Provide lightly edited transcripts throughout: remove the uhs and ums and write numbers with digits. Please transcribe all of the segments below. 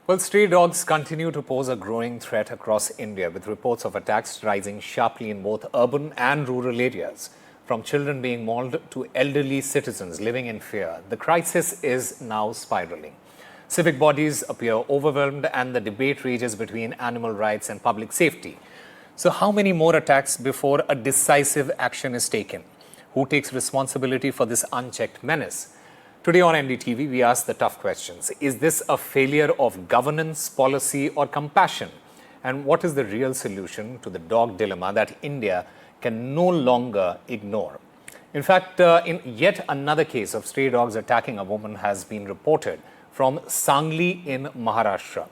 Well, stray dogs continue to pose a growing threat across India, with reports of attacks rising sharply in both urban and rural areas. From children being mauled to elderly citizens living in fear, the crisis is now spiraling. Civic bodies appear overwhelmed, and the debate rages between animal rights and public safety. So, how many more attacks before a decisive action is taken? Who takes responsibility for this unchecked menace? Today on NDTV, we ask the tough questions. Is this a failure of governance, policy, or compassion? And what is the real solution to the dog dilemma that India can no longer ignore? In fact, in yet another case of stray dogs attacking a woman has been reported from Sangli in Maharashtra.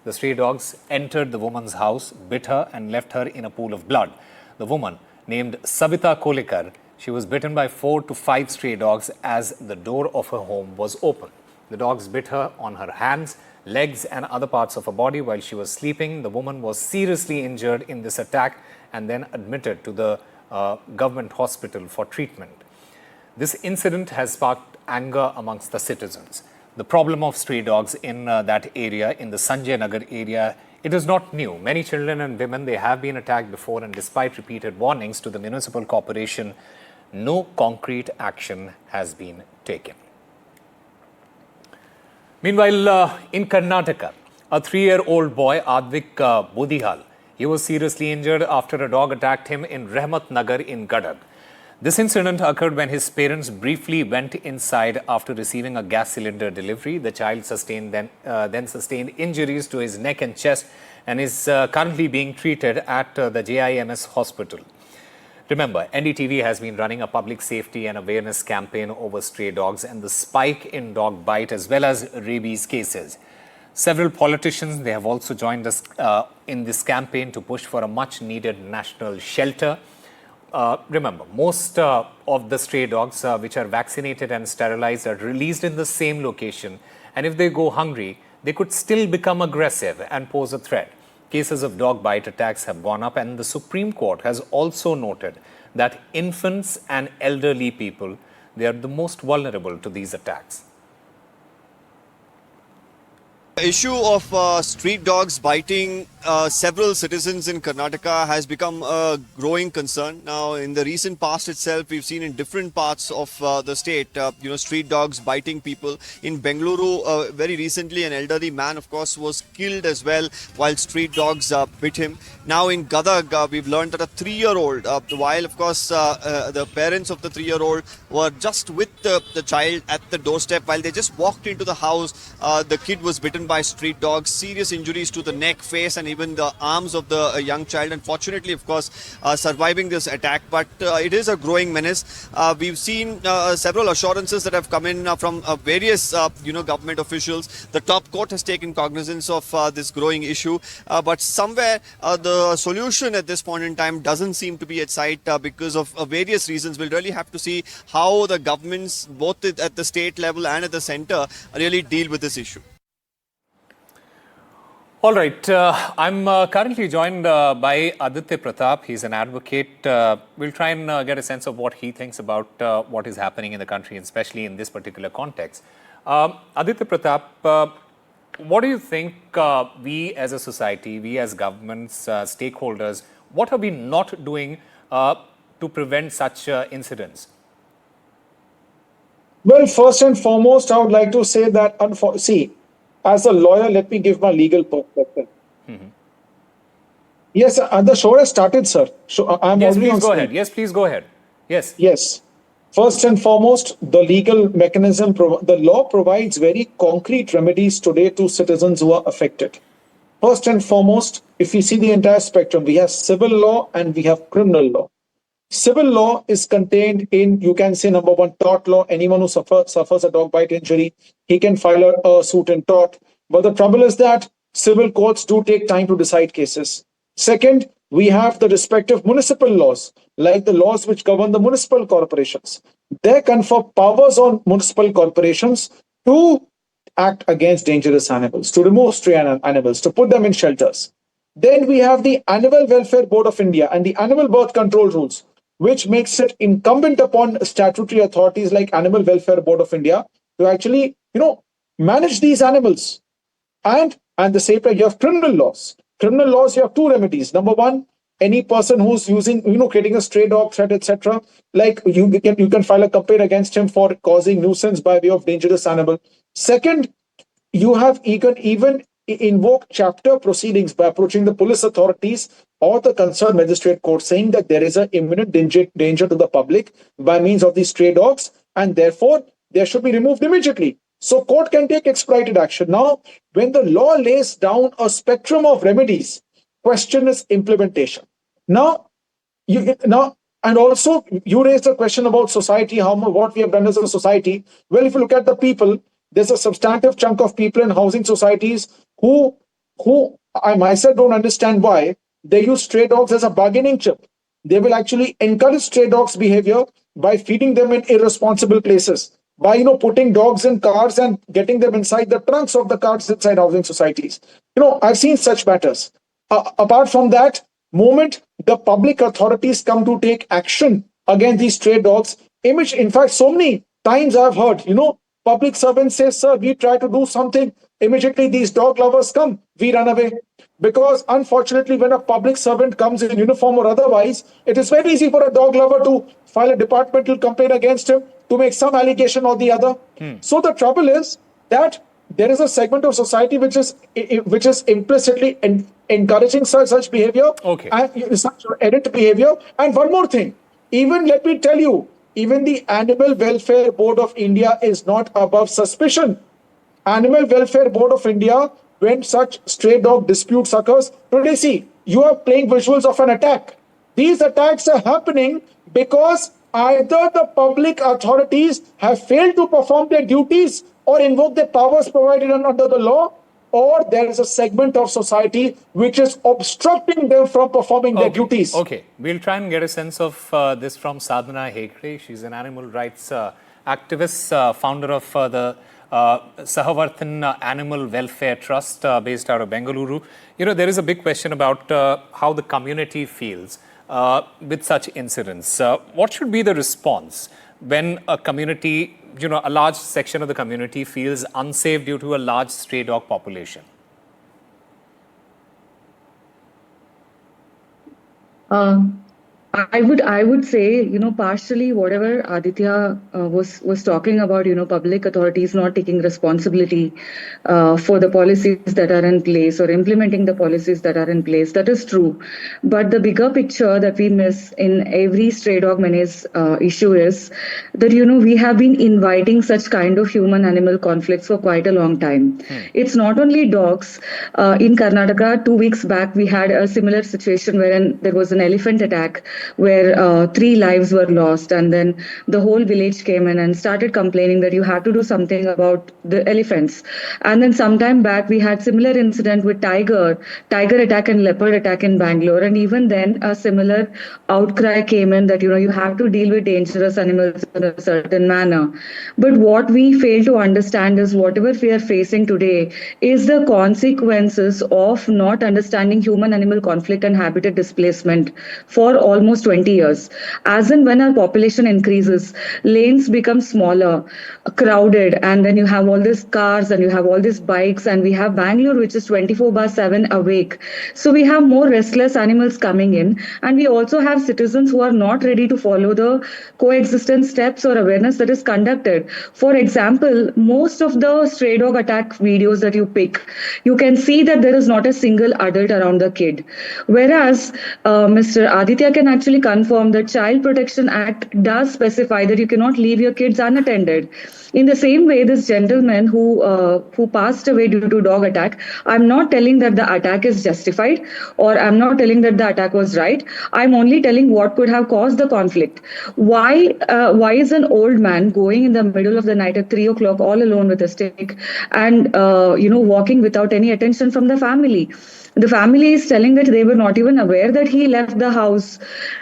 The stray dogs entered the woman's house, bit her, and left her in a pool of blood. The woman, named Savita Kolekar, she was bitten by 4 to 5 stray dogs as the door of her home was open. The dogs bit her on her hands, legs, and other parts of her body while she was sleeping. The woman was seriously injured in this attack and then admitted to the government hospital for treatment. This incident has sparked anger amongst the citizens. The problem of stray dogs in that area, in the Sanjay Nagar area, it is not new. Many children and women, they have been attacked before, and despite repeated warnings to the municipal corporation, no concrete action has been taken. Meanwhile, in Karnataka, a 3-year-old boy, Advik Budihal, he was seriously injured after a dog attacked him in Rehmat Nagar in Gadag. This incident occurred when his parents briefly went inside after receiving a gas cylinder delivery. The child then sustained injuries to his neck and chest and is currently being treated at the JIMS hospital. Remember, NDTV has been running a public safety and awareness campaign over stray dogs and the spike in dog bite as well as rabies cases. Several politicians, they have also joined us in this campaign to push for a much needed national shelter. Remember, most of the stray dogs which are vaccinated and sterilized are released in the same location, and if they go hungry, they could still become aggressive and pose a threat. Cases of dog bite attacks have gone up, and the Supreme Court has also noted that infants and elderly people, they are the most vulnerable to these attacks. The issue of street dogs biting several citizens in Karnataka has become a growing concern. Now, in the recent past itself, we've seen in different parts of the state, street dogs biting people. In Bengaluru, very recently, an elderly man, of course, was killed as well while street dogs bit him. Now, in Gadag, we've learned that a 3-year-old, while, of course, the parents of the 3-year-old were just with the child at the doorstep, while they just walked into the house, the kid was bitten by street dogs, serious injuries to the neck, face, and even the arms of the young child. Unfortunately, of course, surviving this attack, but it is a growing menace. We've seen several assurances that have come in from various, government officials. The top court has taken cognizance of this growing issue, but somewhere the solution at this point in time doesn't seem to be at sight because of various reasons. We'll really have to see how the governments, both at the state level and at the center, really deal with this issue. All right, I'm currently joined by Aditya Pratap. He's an advocate. We'll try and get a sense of what he thinks about what is happening in the country, especially in this particular context. Aditya Pratap, what do you think we as a society, we as governments, stakeholders, what are we not doing to prevent such incidents? Well, first and foremost, I would like to say that, as a lawyer, let me give my legal perspective. Yes, the show has started, sir. I'm yes, already please on go screen. ahead. Yes, please go ahead. Yes. Yes. First and foremost, the legal mechanism, the law provides very concrete remedies today to citizens who are affected. First and foremost, if you see the entire spectrum, we have civil law and we have criminal law. Civil law is contained in, you can say, number one, tort law. Anyone who suffers a dog bite injury, he can file a suit in tort. But the trouble is that civil courts do take time to decide cases. Second, we have the respective municipal laws, like the laws which govern the municipal corporations. They confer powers on municipal corporations to act against dangerous animals, to remove stray animals, to put them in shelters. Then we have the Animal Welfare Board of India and the Animal Birth Control Rules, which makes it incumbent upon statutory authorities like Animal Welfare Board of India to actually, manage these animals. And And the same way you have criminal laws. Criminal laws, you have two remedies. Number one, any person who's using, creating a stray dog threat, etc., like you can file a complaint against him for causing nuisance by way of dangerous animal. Second, you can even invoke chapter proceedings by approaching the police authorities or the concerned magistrate court, saying that there is an imminent danger to the public by means of these stray dogs, and therefore they should be removed immediately. So court can take expedited action. Now, when the law lays down a spectrum of remedies, question is implementation. Now, and also you raised a question about society, what we have done as a society. Well, if you look at the people, there's a substantive chunk of people in housing societies who I myself don't understand why they use stray dogs as a bargaining chip. They will actually encourage stray dogs behavior by feeding them in irresponsible places, by putting dogs in cars and getting them inside the trunks of the cars inside housing societies. I've seen such matters. Apart from that, moment the public authorities come to take action against these stray dogs, in fact, so many times I've heard, public servants say, sir, we try to do something. Immediately these dog lovers come, we run away. Because unfortunately, when a public servant comes in uniform or otherwise, it is very easy for a dog lover to file a departmental complaint against him, to make some allegation or the other. So the trouble is that there is a segment of society which is implicitly encouraging such behavior, and such errant behavior. And one more thing, even let me tell you, even the Animal Welfare Board of India is not above suspicion. Animal Welfare Board of India, when such stray dog disputes occurs, today see, you are playing visuals of an attack. These attacks are happening because either the public authorities have failed to perform their duties or invoke the powers provided under the law, or there is a segment of society which is obstructing them from performing their duties. Okay, we'll try and get a sense of this from Sadhana Hegde. She's an animal rights activist, founder of the Sahavarthan Animal Welfare Trust based out of Bengaluru. There is a big question about how the community feels with such incidents. What should be the response when a community, a large section of the community feels unsafe due to a large stray dog population? I would say, partially whatever Aditya was talking about, public authorities not taking responsibility for the policies that are in place or implementing the policies that are in place. That is true. But the bigger picture that we miss in every stray dog menace issue is that, we have been inviting such kind of human-animal conflicts for quite a long time. It's not only dogs. In Karnataka, 2 weeks back, we had a similar situation wherein there was an elephant attack where 3 lives were lost, and then the whole village came in and started complaining that you have to do something about the elephants. And then sometime back we had similar incident with tiger attack and leopard attack in Bangalore, and even then a similar outcry came in that you have to deal with dangerous animals in a certain manner. But what we fail to understand is whatever we are facing today is the consequences of not understanding human-animal conflict and habitat displacement for almost 20 years. As in when our population increases, lanes become smaller, crowded, and then you have all these cars and you have all these bikes, and we have Bangalore which is 24/7 awake. So we have more restless animals coming in, and we also have citizens who are not ready to follow the coexistence steps or awareness that is conducted. For example, most of the stray dog attack videos that you pick, you can see that there is not a single adult around the kid. Whereas Mr. Aditya can actually confirm that Child Protection Act does specify that you cannot leave your kids unattended. In the same way, this gentleman who passed away due to dog attack, I'm not telling that the attack is justified, or I'm not telling that the attack was right. I'm only telling what could have caused the conflict. Why is an old man going in the middle of the night at 3 o'clock all alone with a stick and walking without any attention from the family? The family is telling that they were not even aware that he left the house.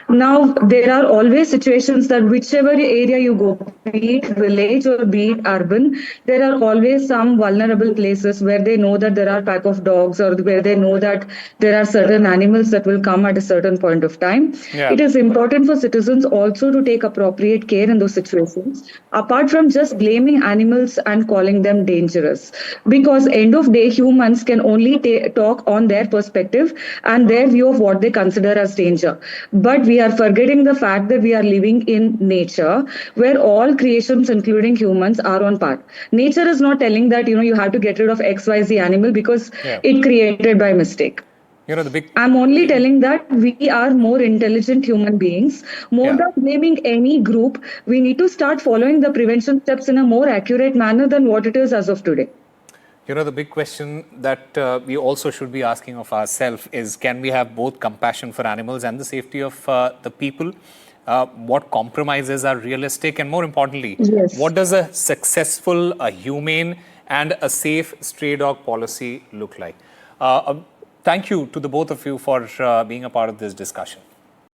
Now, there are always situations that whichever area you go, be it village or be it urban, there are always some vulnerable places where they know that there are pack of dogs or where they know that there are certain animals that will come at a certain point of time. Yeah. It is important for citizens also to take appropriate care in those situations, apart from just blaming animals and calling them dangerous. Because end of day, humans can only talk on their perspective and their view of what they consider as danger. But we are forgetting the fact that we are living in nature where all creations, including humans, are on par. Nature is not telling that, you have to get rid of XYZ animal because Yeah. it created by mistake. The big. I'm only telling that we are more intelligent human beings. More Yeah. than blaming any group, we need to start following the prevention steps in a more accurate manner than what it is as of today. The big question that we also should be asking of ourselves is, can we have both compassion for animals and the safety of the people? What compromises are realistic? And more importantly, Yes. what does a successful, a humane and a safe stray dog policy look like? Thank you to the both of you for being a part of this discussion.